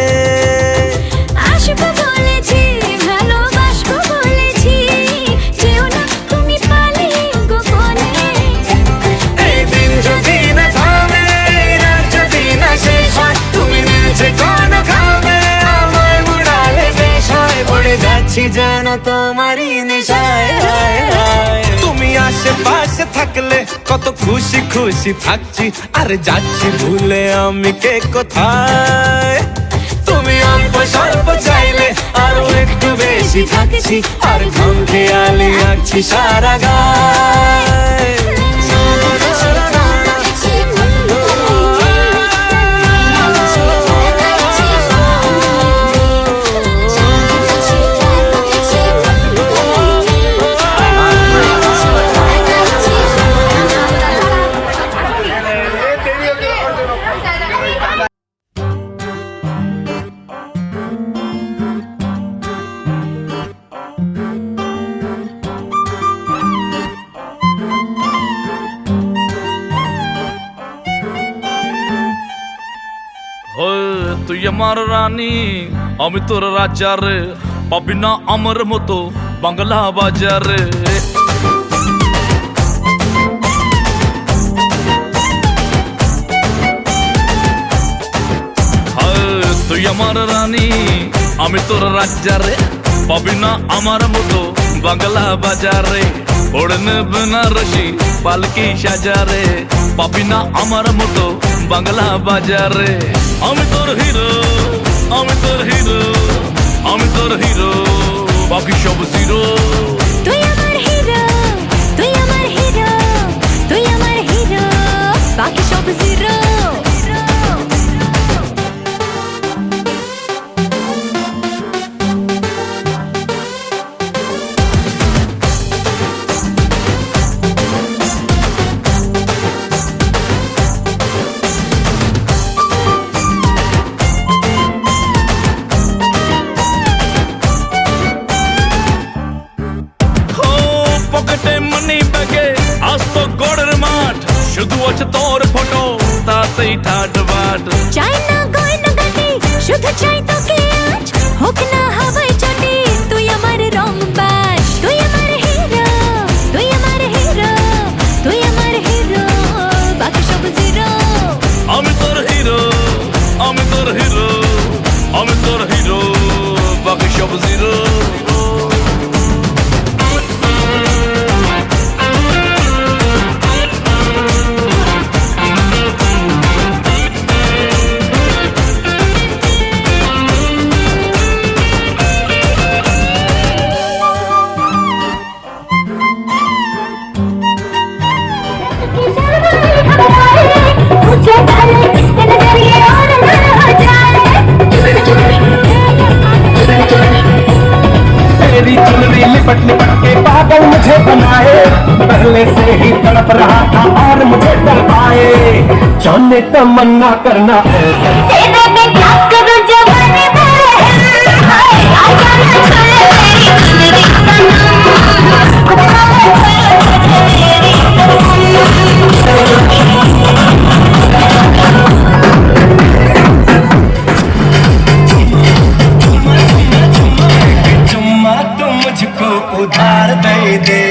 আসবো বলেছি ভালোবাসবো বলেছি যেও না তুমি পালিয়ে গোপনে এই দিন যদি না থামে রাত যদি না শেষ হয় তুমি নিলছে কোনো খামে আমায় মুড়ালে বেশ হয় পড়ে যাচ্ছি যেন তোমারই নেশায় হায় হায় তুমি আশেপাশে থাকলে কত খুশি খুশি থাকছি আর যাচ্ছি ভুলে আমি কে কোথায় তুমি অল্প স্বল্প চাইলে আরো একটু বেশি থাকছি আর খাম খেয়ালি আঁকছি সারা গায় তুই আমার রানী আমি তোর রাজা রে পাবি না আমার মতো বাংলা বাজারে তুই আমার রানী আমি তোর রাজা রে পাবি না আমার মতো বাংলা বাজারে ওড়নে বেনারসি পালকি সাজারে পাবি না আমার মতো বাংলা বাজারে আমি তোর হিরো আমি তোর হিরো আমি তোর হিরো বাকি সব জিরো তুই আমার হিরো তুই আমার হিরো তুই আমার হিরো বাকি সব জিরো শুধু আছে তোর ফটো তাতেই ঠাট বাট চাই না গয়না গাটি শুধু চাই তোকে আজ হোক না হাওয়ায় চটি তুই আমার রং বাজ তুই আমার হিরো তুই আমার হিরো তুই আমার হিরো বাকি সব জিরো আমি তোর হিরো আমি তোর হিরো আমি তোর হিরো বাকি সব জিরো तेरी चुनरी लिपट लिपट के पागल मुझे बनाए पहले से ही तड़प रहा था और मुझे तड़पाए जाने तमन्ना करना चुम्मा तो मुझको उधार दे दे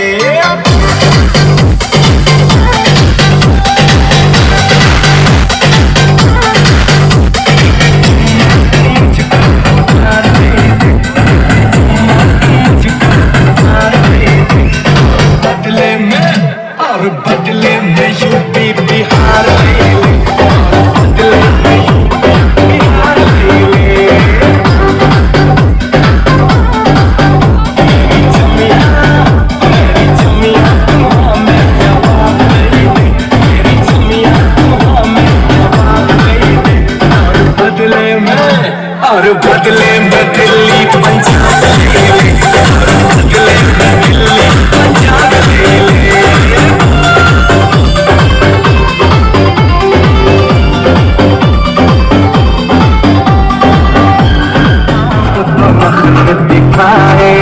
बदले में और बदले में यूपी बिहार ले ले बदले में यूपी बिहार ले ले और बदले में दिल्ली पंजाब ले ले बदले में दिल्ली पंजाब ले ले दिखाए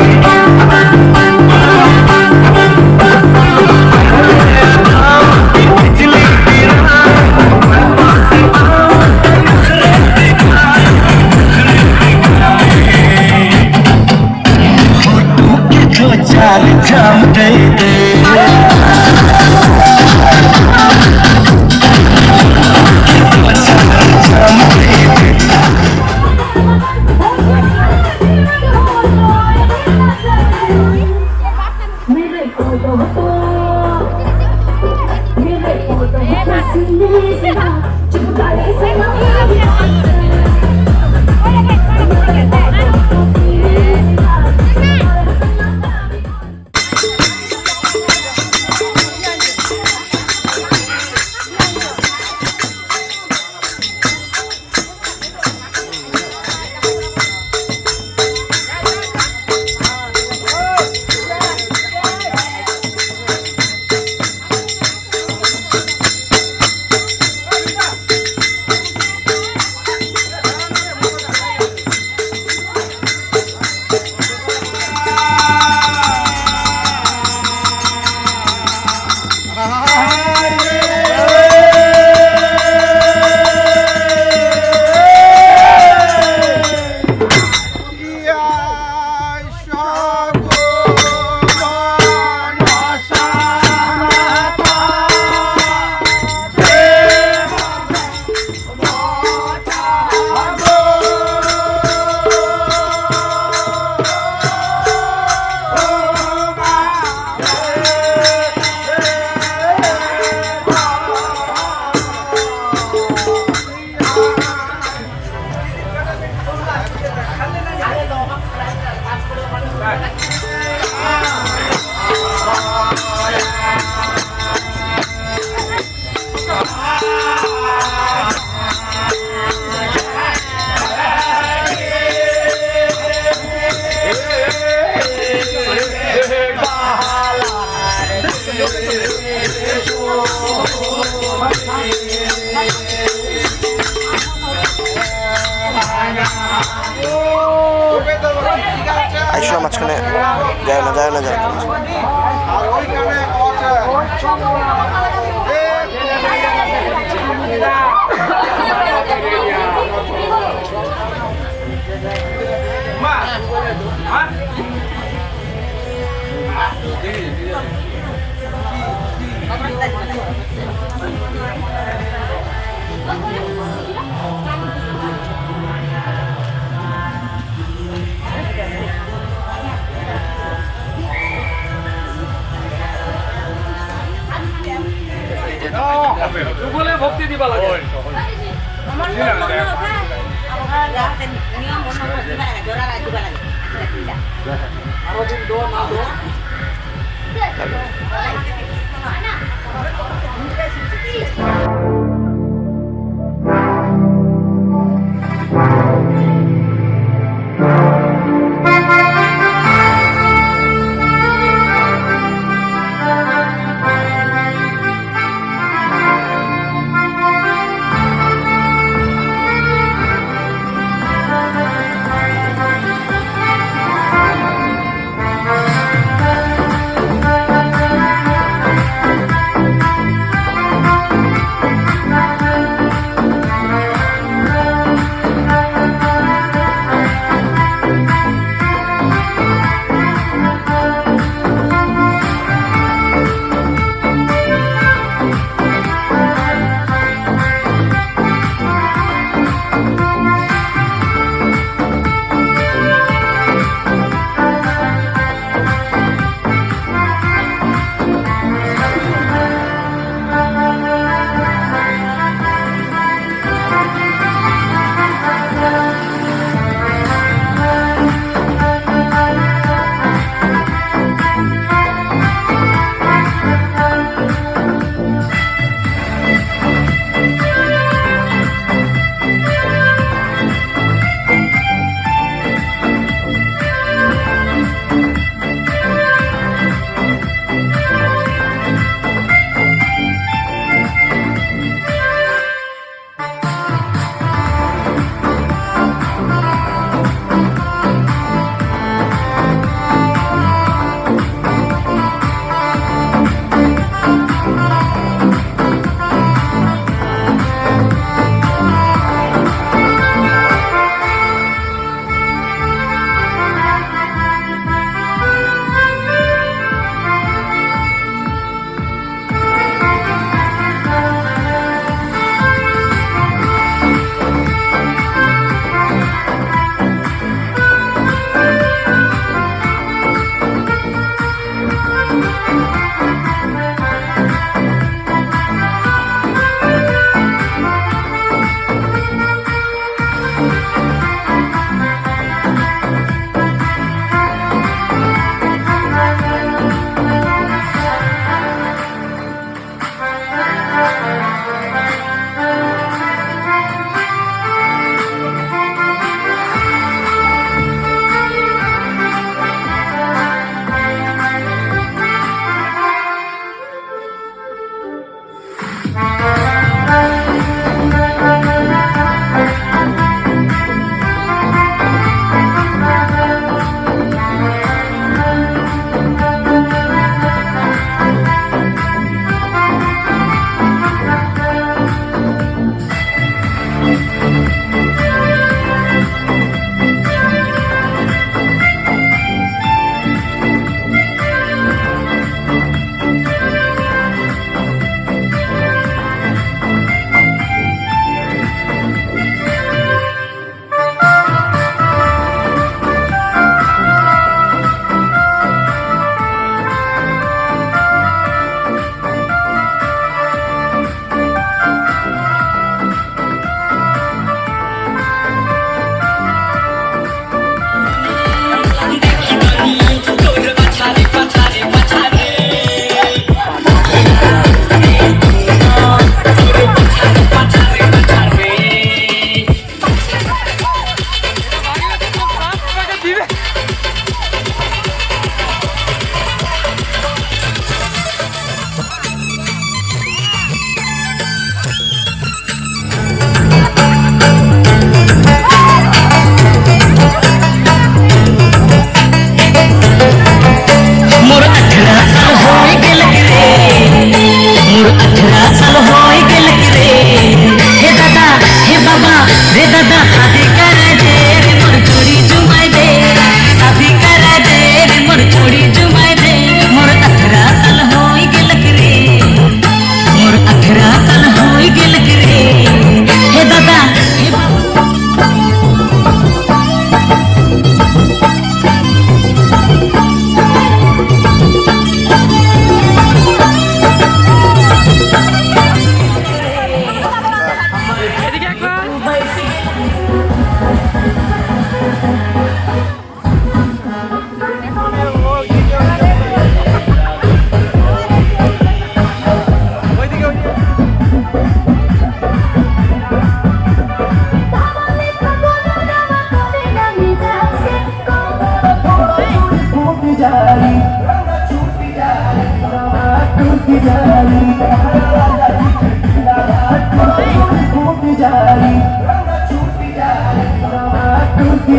चार जाम दे दे जाम दे दे আইসো মাঝখানে যায় না যায় না যায় না আর ওইখানে ভক্তি দিবা লাগে আরো দিন দো না দো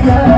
Yeah.